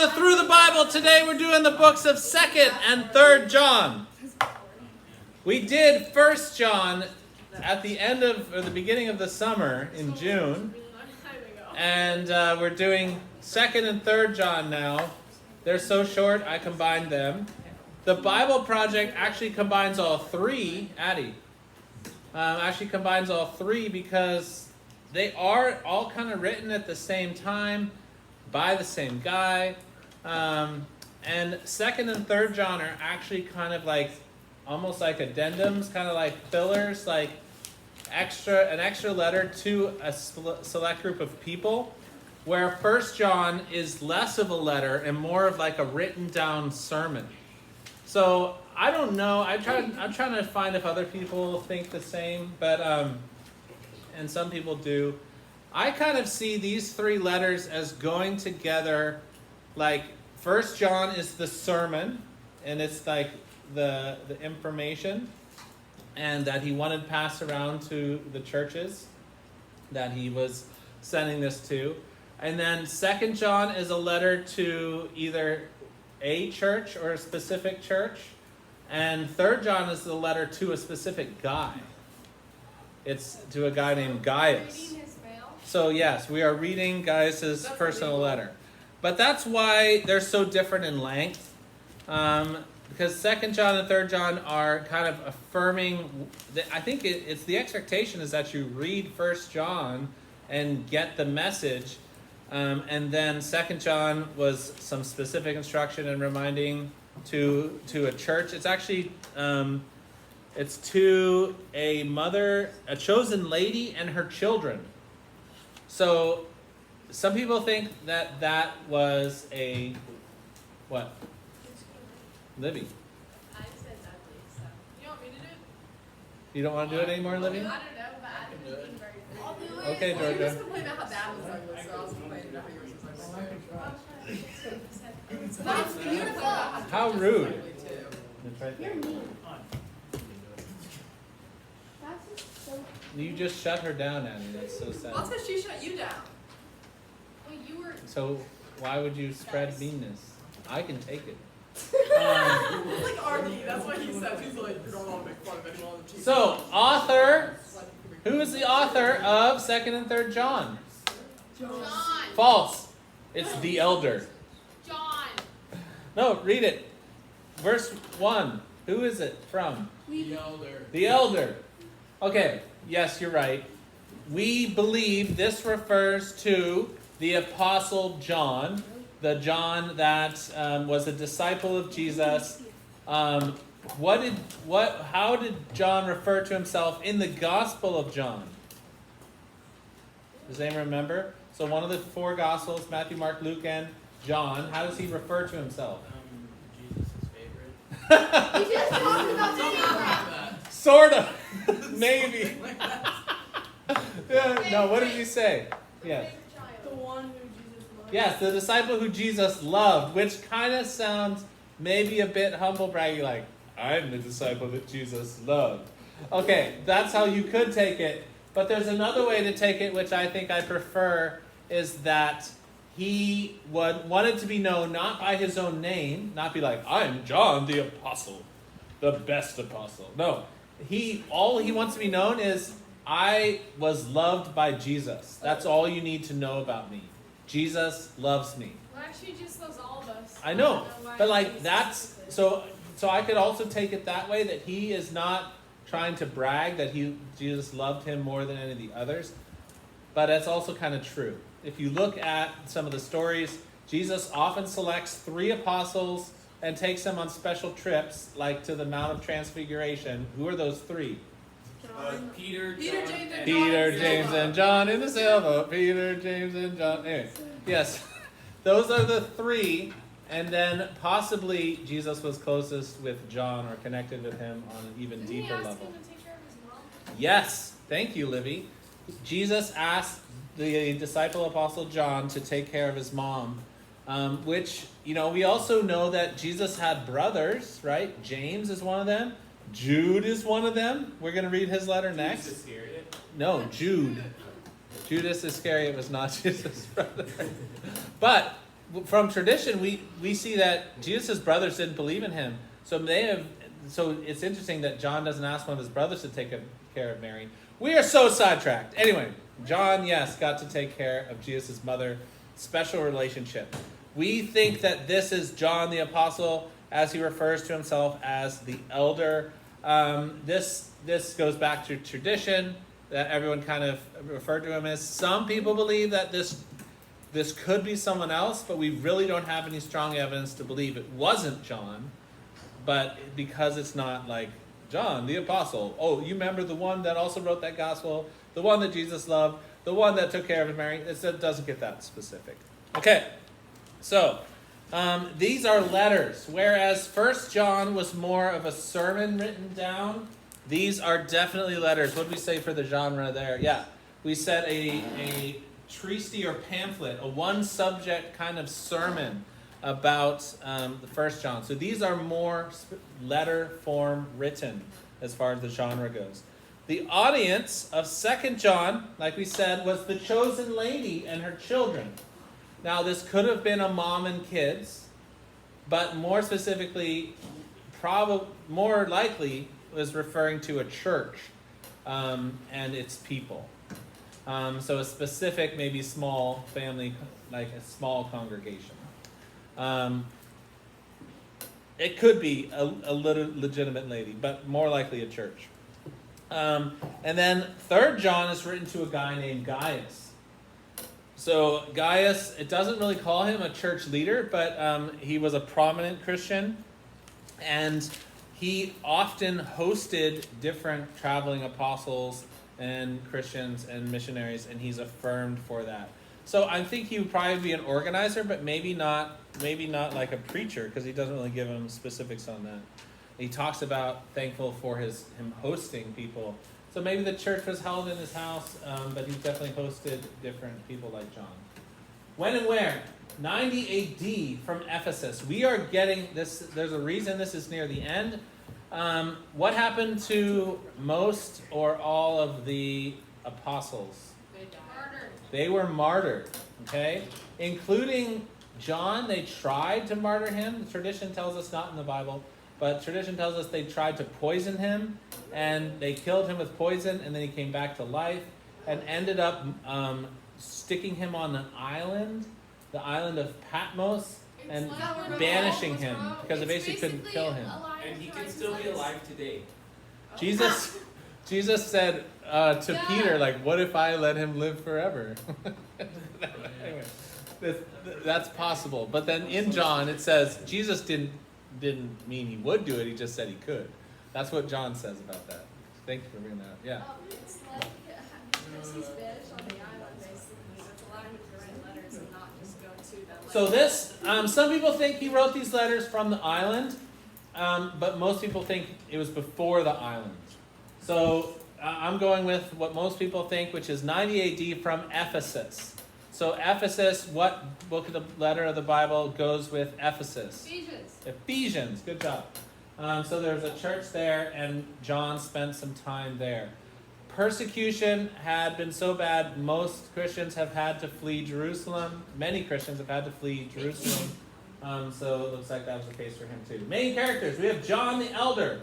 to Through the Bible. Today we're doing the books of 2nd and 3rd John. We did 1st John at the end of, or the beginning of the summer in June. And we're doing 2nd and 3rd John now. They're so short, I combined them. The Bible Project actually combines all three, Addie. Actually combines all three because they are all kind of written at the same time by the same guy. And 2nd and 3rd John are actually kind of like, almost like addendums, kind of like fillers, like an extra letter to a select group of people, where 1st John is less of a letter and more of like a written down sermon. So I don't know. I'm trying to find if other people think the same, but and some people do. I kind of see these three letters as going together. Like 1st John is the sermon, and it's like the information, and that he wanted passed around to the churches that he was sending this to. And then 2nd John is a letter to either a church or a specific church. And 3rd John is the letter to a specific guy. It's to a guy named Gaius. So yes, we are reading Gaius's personal letter. But that's why they're so different in length. Because 2nd John and 3rd John are kind of affirming. I think it's the expectation is that you read 1st John and get the message. And then 2nd John was some specific instruction and reminding to a church. It's actually it's to a mother, a chosen lady, and her children. So some people think that was a what? Libby. I said that, so. You want me to do it? You don't want to do it anymore, Libby? I don't know, but I can do it very good. I'll do it. Okay, You Georgia. just complained about how bad it was, so I was complaining about how yours was like That's beautiful. How rude. It's right there. You're mean. That's just so. You just shut her down, Annie. That's so sad. Well, that's because she shut you down. Well, you were. So why would you spread meanness? I can take it. Like Arnie, that's what he said. He's like, you don't want to make fun of anyone on the cheese. So, author. Who is the author of 2nd and 3rd John? John. False. It's the elder. John. No, read it. Verse 1. Who is it from? The elder. The elder. Okay, yes, you're right. We believe this refers to the Apostle John, the John that was a disciple of Jesus. How did John refer to himself in the Gospel of John? Does anyone remember? So one of the four Gospels, Matthew, Mark, Luke, and John, how does he refer to himself? Jesus' favorite. You just talked about that. Sort of. Maybe. Yeah, no, what did he say? Yes. The one who Jesus loved. Yes, the disciple who Jesus loved, which kind of sounds maybe a bit humble braggy, like, I'm the disciple that Jesus loved. Okay, that's how you could take it. But there's another way to take it, which I think I prefer, is that he wanted to be known not by his own name, not be like, I'm John the Apostle, the best apostle. No, all he wants to be known is, I was loved by Jesus. That's all you need to know about me. Jesus loves me. Well, actually, Jesus loves all of us. I know, why but like Jesus that's does it. so I could also take it that way, that he is not trying to brag that Jesus loved him more than any of the others. But that's also kind of true. If you look at some of the stories, Jesus often selects 3 apostles and takes them on special trips, like to the Mount of Transfiguration. Who are those 3? Peter, Peter, John, James, and Peter, John. James, and John in the sailboat. Peter, James, and John. Anyway, yes, those are the 3. And then possibly Jesus was closest with John or connected with him on an even Didn't he deeper ask level. him to take care of his mom? Yes, thank you, Livy. Jesus asked the disciple apostle John to take care of his mom, which, we also know that Jesus had brothers, right? James is one of them. Jude is one of them. We're going to read his letter next. No, Jude. Judas Iscariot was not Jesus' brother. But from tradition, we see that Jesus' brothers didn't believe in him. So it's interesting that John doesn't ask one of his brothers to take care of Mary. We are so sidetracked. Anyway, John, yes, got to take care of Jesus' mother. Special relationship. We think that this is John the Apostle, as he refers to himself as the elder. This goes back to tradition that everyone kind of referred to him as. Some people believe that this could be someone else, but we really don't have any strong evidence to believe it wasn't John. But because it's not like John the Apostle, oh, you remember the one that also wrote that gospel, the one that Jesus loved, the one that took care of Mary, it doesn't get that specific. Okay, so these are letters, whereas 1 John was more of a sermon written down. These are definitely letters. What did we say for the genre there? Yeah, we said a treatise or pamphlet, a one-subject kind of sermon about the 1 John. So these are more letter form written as far as the genre goes. The audience of 2 John, like we said, was the chosen lady and her children. Now, this could have been a mom and kids, but more specifically, more likely, was referring to a church and its people. So a specific, maybe small family, like a small congregation. It could be a little legitimate lady, but more likely a church. And then 3 John is written to a guy named Gaius. So Gaius, it doesn't really call him a church leader, but he was a prominent Christian, and he often hosted different traveling apostles and Christians and missionaries, and he's affirmed for that. So I think he would probably be an organizer, but maybe not like a preacher, because he doesn't really give him specifics on that. He talks about thankful for him hosting people. So maybe the church was held in his house, but he definitely hosted different people like John. When and where? 90 AD from Ephesus. We are getting this. There's a reason this is near the end. What happened to most or all of the apostles? They were martyred, okay? Including John, they tried to martyr him. The tradition tells us, not in the Bible, but tradition tells us they tried to poison him, and they killed him with poison, and then he came back to life, and ended up sticking him on an island, the island of Patmos, and banishing him, because they basically couldn't kill him. And he can still be alive today. Jesus said to Peter, like, what if I let him live forever? Anyway, that's possible. But then in John, it says Jesus didn't mean he would do it. He just said he could. That's what John says about that. Thank you for bringing that up. Yeah. It's like because he's banished on the island, basically. It's allowing him to write letters and not just go to them. So this, some people think he wrote these letters from the island, but most people think it was before the island. So I'm going with what most people think, which is 90 AD from Ephesus. So Ephesus, what book of the letter of the Bible goes with Ephesus? Ephesians, good job. So there's a church there, and John spent some time there. Persecution had been so bad, most Christians have had to flee Jerusalem. Many Christians have had to flee Jerusalem. So it looks like that was the case for him too. Main characters, we have John the Elder,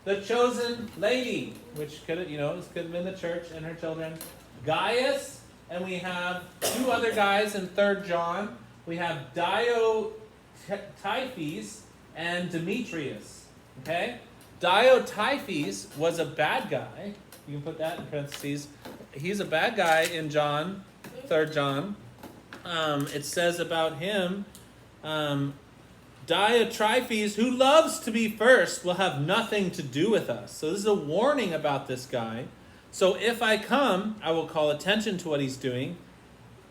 the chosen lady, which could have been the church and her children. Gaius, and we have two other guys in 3 John. We have Diotrephes and Demetrius. Okay? Diotrephes was a bad guy. You can put that in parentheses. He's a bad guy in John, 3 John. It says about him, Diotrephes, who loves to be first, will have nothing to do with us. So this is a warning about this guy. So if I come, I will call attention to what he's doing,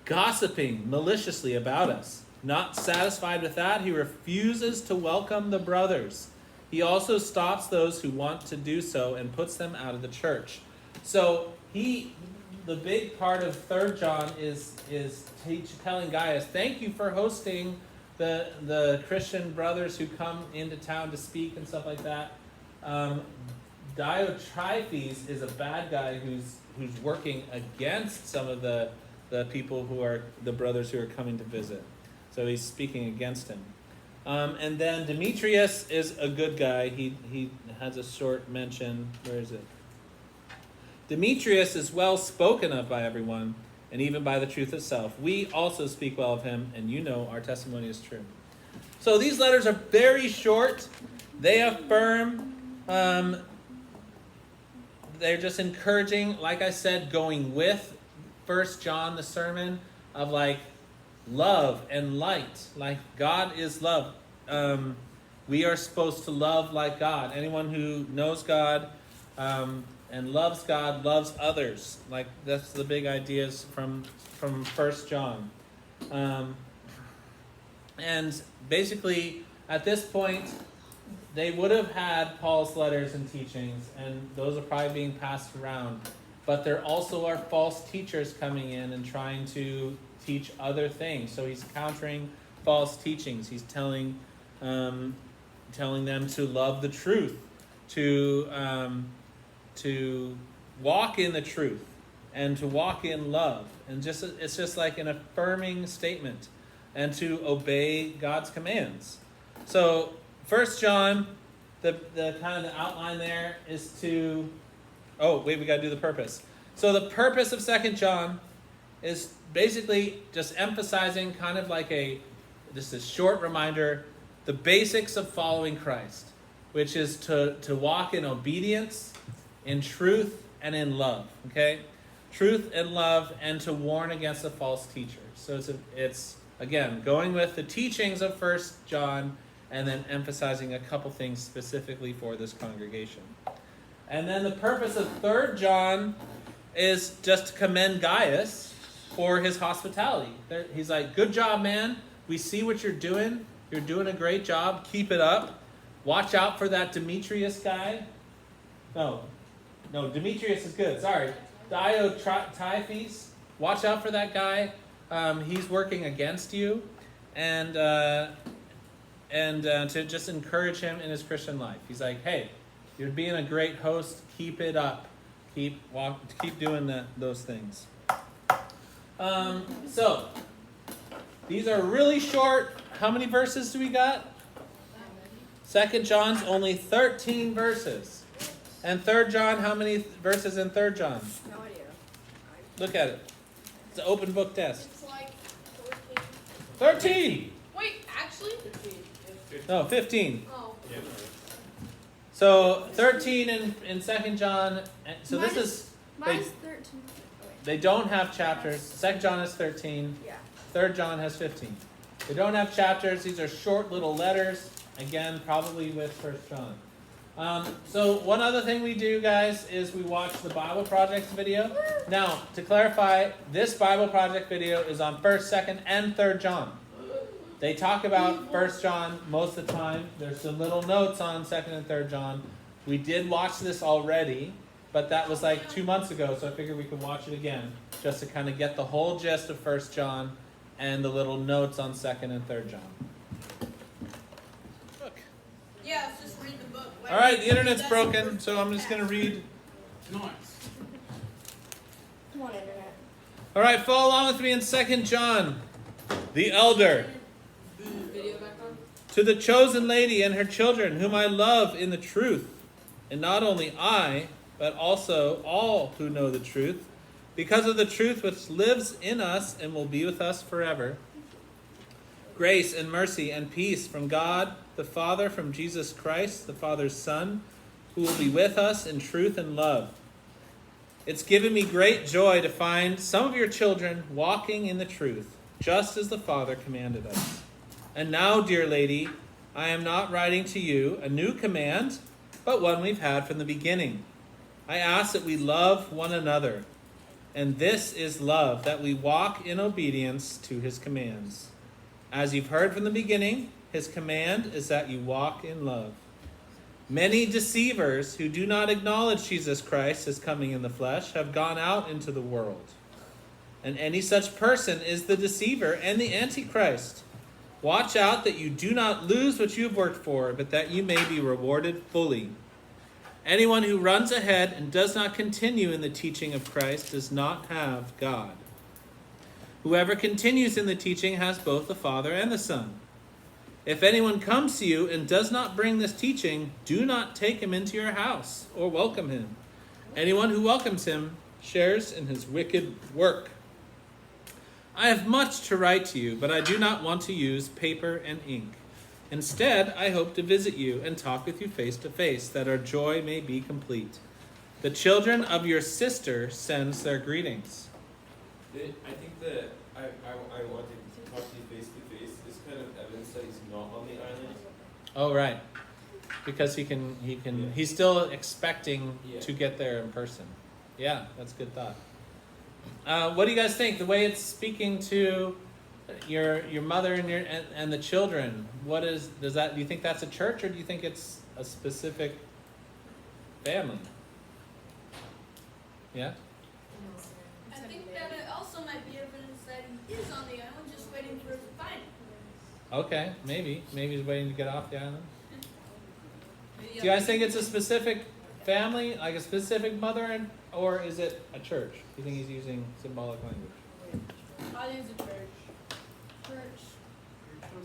gossiping maliciously about us. Not satisfied with that, he refuses to welcome the brothers. He also stops those who want to do so and puts them out of the church. So the big part of 3 John is telling Gaius, thank you for hosting the Christian brothers who come into town to speak and stuff like that. Diotrephes is a bad guy who's working against some of the people who are the brothers who are coming to visit. So he's speaking against him. And then Demetrius is a good guy. He has a short mention. Where is it? Demetrius is well spoken of by everyone, and even by the truth itself. We also speak well of him, and you know our testimony is true. So these letters are very short. They affirm, they're just encouraging, like I said, going with 1 John, the sermon, of like love and light. Like God is love. We are supposed to love like God. Anyone who knows God and loves God loves others. Like that's the big ideas from 1 John. And basically, at this point, they would have had Paul's letters and teachings, and those are probably being passed around. But there also are false teachers coming in and trying to teach other things. So he's countering false teachings. He's telling them to love the truth, to walk in the truth, and to walk in love. And it's just like an affirming statement, and to obey God's commands. So 1 John, the kind of the outline there is to... Oh, wait, we got to do the purpose. So the purpose of 2 John is basically just emphasizing kind of like just a short reminder, the basics of following Christ, which is to walk in obedience, in truth, and in love, okay? Truth and love, and to warn against the false teachers. So it's again, going with the teachings of 1 John, and then emphasizing a couple things specifically for this congregation. And then the purpose of 3 John is just to commend Gaius for his hospitality. He's like, good job, man. We see what you're doing. You're doing a great job. Keep it up. Watch out for that Demetrius guy. No, Demetrius is good. Sorry. Diotrephes. Watch out for that guy. He's working against you. And to just encourage him in his Christian life. He's like, hey, you're being a great host. Keep it up. Keep doing those things. So, these are really short. How many verses do we got? 2 John's only 13 verses. And 3 John, how many verses in 3 John? No idea. Look at it. It's an open book test. It's like 14. 13! Wait, actually? No, 15. Oh. So 13 in 2 John. So this is... Mine's 13. They don't have chapters. 2 John is 13. Yeah. 3 John has 15. They don't have chapters. These are short little letters. Again, probably with 1 John. So one other thing we do, guys, is we watch the Bible Project video. Now, to clarify, this Bible Project video is on 1st, 2nd, and 3rd John. They talk about 1 John most of the time. There's some little notes on 2nd and 3rd John. We did watch this already, but that was like 2 months ago, so I figured we could watch it again, just to kind of get the whole gist of 1 John and the little notes on 2nd and 3rd John. Look. Yeah, let's just read the book. All right, the internet's broken, so I'm just going to read. Nice. Come on, internet. All right, follow along with me in 2 John. The elder. Video back on? To the chosen lady and her children, whom I love in the truth, and not only I, but also all who know the truth, because of the truth which lives in us and will be with us forever. Grace and mercy and peace from God the Father, from Jesus Christ, the Father's Son, who will be with us in truth and love. It's given me great joy to find some of your children walking in the truth, just as the Father commanded us. And now, dear lady, I am not writing to you a new command, but one we've had from the beginning. I ask that we love one another. And this is love, that we walk in obedience to his commands. As you've heard from the beginning, his command is that you walk in love. Many deceivers who do not acknowledge Jesus Christ as coming in the flesh have gone out into the world. And any such person is the deceiver and the Antichrist. Watch out that you do not lose what you have worked for, but that you may be rewarded fully. Anyone who runs ahead and does not continue in the teaching of Christ does not have God. Whoever continues in the teaching has both the Father and the Son. If anyone comes to you and does not bring this teaching, do not take him into your house or welcome him. Anyone who welcomes him shares in his wicked work. I have much to write to you, but I do not want to use paper and ink. Instead, I hope to visit you and talk with you face to face, that our joy may be complete. The children of your sister sends their greetings. I think that I wanted to talk to you face to face is kind of evidence that he's not on the island. Oh, right. Because he's still expecting Yeah. to get there in person. Yeah, that's a good thought. What do you guys think? The way it's speaking to your mother and the children, do you think that's a church, or do you think it's a specific family? Yeah? I think that it also might be evidence that he is on the island, just waiting for us to find him. Okay, maybe. Maybe he's waiting to get off the island. Do you guys think it's a specific family, like a specific mother, or is it a church? Do you think he's using symbolic language? I think it's a church.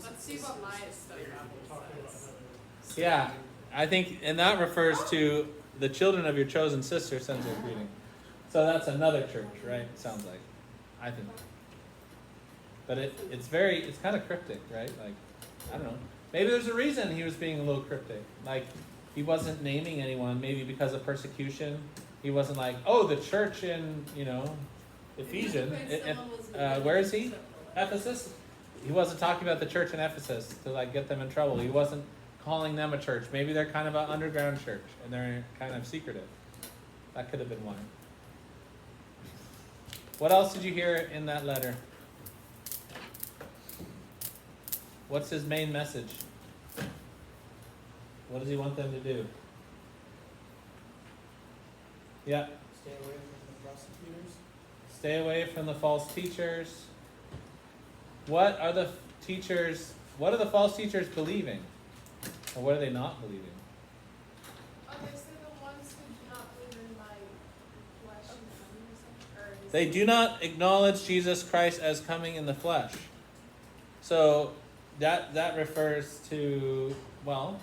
Let's see what my study Bible says. Yeah, I think, and that refers to the children of your chosen sister sends their greeting. So that's another church, right? Sounds like, I think. But it's kind of cryptic, right? Like, I don't know. Maybe there's a reason he was being a little cryptic. Like, he wasn't naming anyone, maybe because of persecution. He wasn't like, oh, the church in, Ephesians. Where is he? Ephesus? He wasn't talking about the church in Ephesus to like get them in trouble. He wasn't calling them a church. Maybe they're kind of an underground church and they're kind of secretive. That could have been one. What else did you hear in that letter? What's his main message? What does he want them to do? Yeah. Stay away from the prosecutors. Stay away from the false teachers. What are the false teachers believing? Or what are they not believing? Obviously, the ones who do not believe in my flesh and coming or something. Or his They do not acknowledge Jesus Christ as coming in the flesh. So that refers to, well,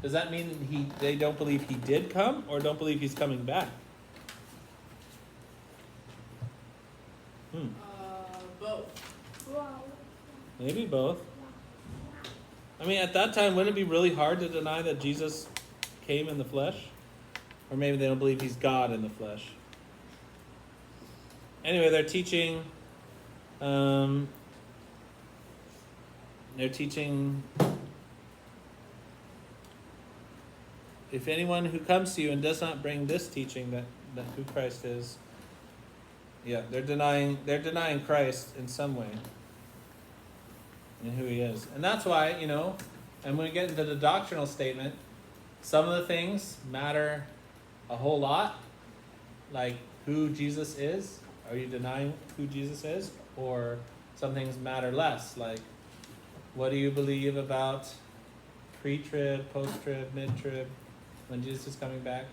does that mean they don't believe he did come, or don't believe he's coming back? Both. Wow. Maybe both. I mean, at that time, wouldn't it be really hard to deny that Jesus came in the flesh? Or maybe they don't believe he's God in the flesh. Anyway, they're teaching, if anyone who comes to you and does not bring this teaching that who Christ is, yeah, they're denying Christ in some way and who he is. And that's why, and when we get into the doctrinal statement, some of the things matter a whole lot, like who Jesus is. Are you denying who Jesus is? Or some things matter less, like what do you believe about pre-trib, post-trib, mid-trib, when Jesus is coming back?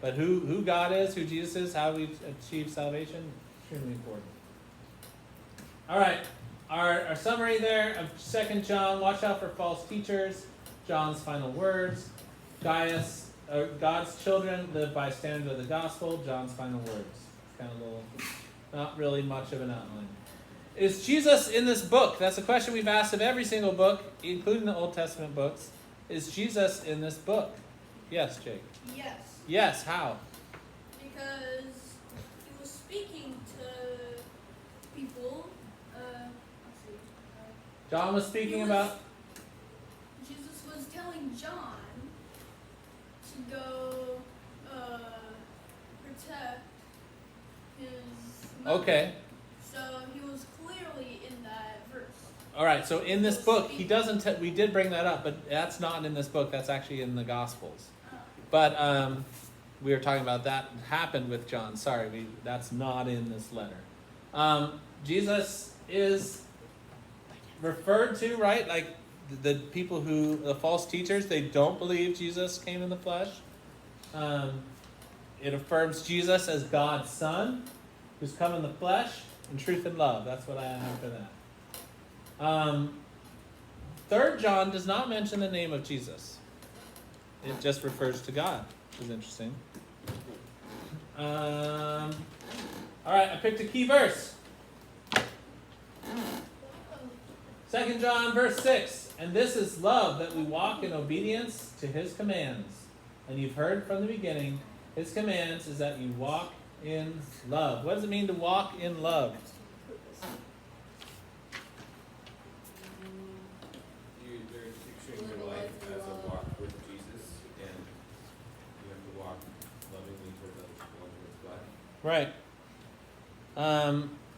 But who God is, who Jesus is, how we achieve salvation, extremely important. All right, our summary there of 2 John, watch out for false teachers, John's final words, God's children live by standard of the gospel, John's final words. It's kind of a little, not really much of an outline. Is Jesus in this book? That's a question we've asked of every single book, including the Old Testament books. Is Jesus in this book? Yes, Jake. Yes, Yes, how? because he was speaking to people. John was speaking about... Jesus was telling John to go protect his mother. Okay. So he was clearly in that verse. All right, so in this book, he doesn't... we did bring that up, but that's not in this book. That's actually in the Gospels. But we were talking about that happened with John. Sorry, that's not in this letter. Jesus is referred to, right? Like the people the false teachers, they don't believe Jesus came in the flesh. It affirms Jesus as God's Son, who's come in the flesh. In truth and love. That's what I have for that. 3 John does not mention the name of Jesus. It just refers to God, which is interesting. All right, I picked a key verse. 2 John verse 6. And this is love, that we walk in obedience to his commands. And you've heard from the beginning, his commands is that you walk in love. What does it mean to walk in love? They're picturing your life as a walk with Jesus, and you have to walk lovingly towards other people and towards God. Right.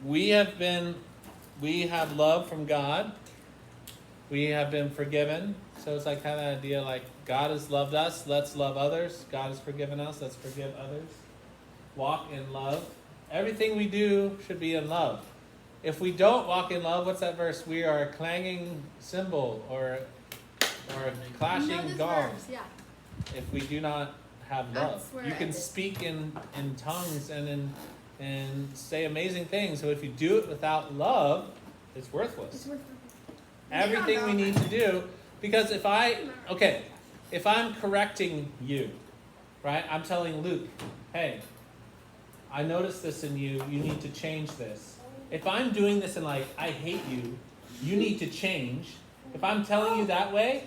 We have love from God. We have been forgiven. So it's like kind of the idea like God has loved us, let's love others. God has forgiven us, let's forgive others. Walk in love. Everything we do should be in love. If we don't walk in love, what's that verse? We are a clanging cymbal or a clashing gong. Yeah. If we do not have love. That's where You can speak in tongues and say amazing things. So if you do it without love, it's worthless. Everything we need to do, because if I'm correcting you, right? I'm telling Luke, hey, I noticed this in you, you need to change this. If I'm doing this and like, I hate you, you need to change. If I'm telling you that way,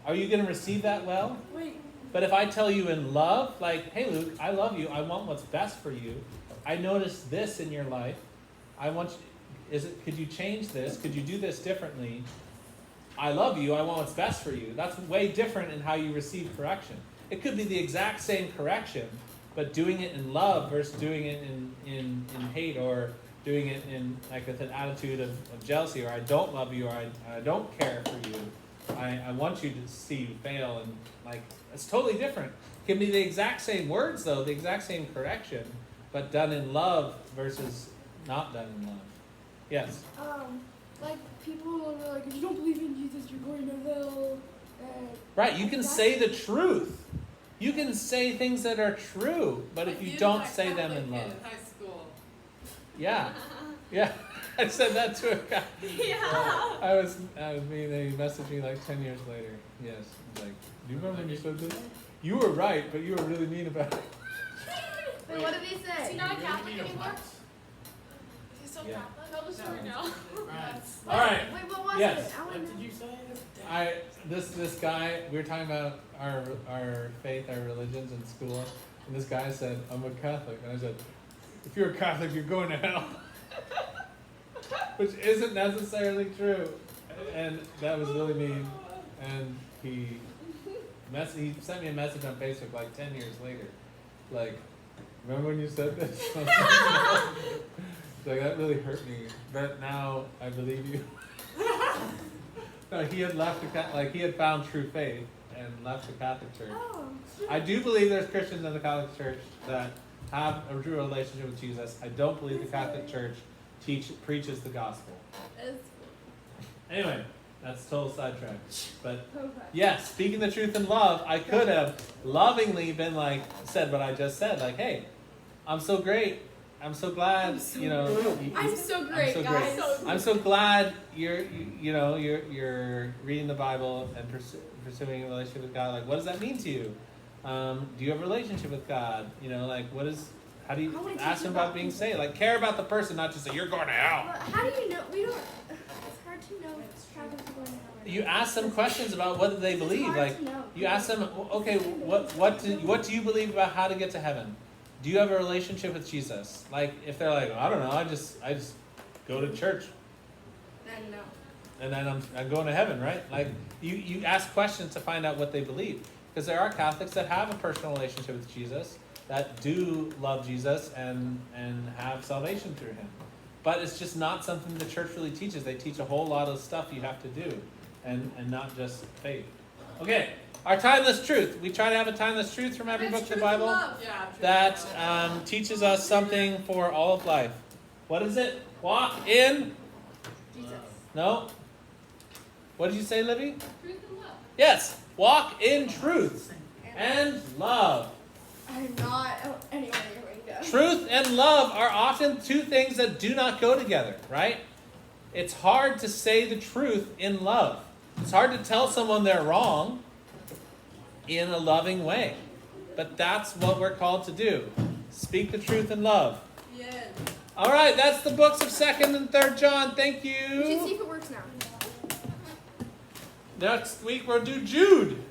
are you going to receive that well? Wait. But if I tell you in love, like, hey Luke, I love you, I want what's best for you. I noticed this in your life. Could you change this? Could you do this differently? I love you, I want what's best for you. That's way different in how you receive correction. It could be the exact same correction, but doing it in love versus doing it in hate, or doing it in like with an attitude of jealousy, or I don't love you, or I don't care for you. I want you to see you fail, and like it's totally different. It can be the exact same words though, the exact same correction, but done in love versus not done in love. Yes. Like people are like, if you don't believe in Jesus, you're going to hell. Right, you can say the truth. You can say things that are true, but if you don't say them in love. In high school. Yeah. Yeah. I said that to a guy. Yeah. I was mean, they messaged me like 10 years later. Yes. Like, do you remember when you said this? You were right, but you were really mean about it. Wait, what did he Is say? he not Catholic anymore? Is he still Yeah. Catholic? Tell the story now. All right. Wait, what was Yes. it? I What want did to you say? This guy, we were talking about our faith, our religions in school, and this guy said, I'm a Catholic. And I said, if you're a Catholic, you're going to hell. Which isn't necessarily true. And that was really mean. And he sent me a message on Facebook like 10 years later. Like, remember when you said this? Like, that really hurt me. But now I believe you. No, he had left he had found true faith and left the Catholic Church. Oh. I do believe there's Christians in the Catholic Church that have a true relationship with Jesus. I don't believe the Catholic Church preaches the gospel. Anyway, that's total sidetrack. But yes, speaking the truth in love, I could have lovingly been like, said what I just said. Like, hey, I'm so great. I'm so glad, I'm so I'm so great, so guys. great. I'm so glad you're reading the Bible and pursuing a relationship with God. Like, what does that mean to you? Do you have a relationship with God? How do you ask him about being saved? Like, care about the person, not just say, you're going to hell. But how do you know? It's hard to know if Catholics are going to hell. You ask them questions about what they believe. Like, you ask them, okay, what do you believe about how to get to heaven? Do you have a relationship with Jesus? Like, if they're like, I don't know, I just go to church. Then no. And then I'm going to heaven, right? Like, you ask questions to find out what they believe. Because there are Catholics that have a personal relationship with Jesus, that do love Jesus and have salvation through him. But it's just not something the church really teaches. They teach a whole lot of stuff you have to do, and not just faith. Okay, our timeless truth. We try to have a timeless truth from every book of the Bible Yeah, that teaches us something for all of life. What is it? Walk in? Jesus. No? What did you say, Libby? Truth and love. Yes, walk in truth and love. I'm not. Oh, anyway, Truth and love are often two things that do not go together, right? It's hard to say the truth in love. It's hard to tell someone they're wrong in a loving way. But that's what we're called to do. Speak the truth in love. Yeah. All right, that's the books of 2nd and 3rd John. Thank We should see you. if it works now. Next week we'll do Jude.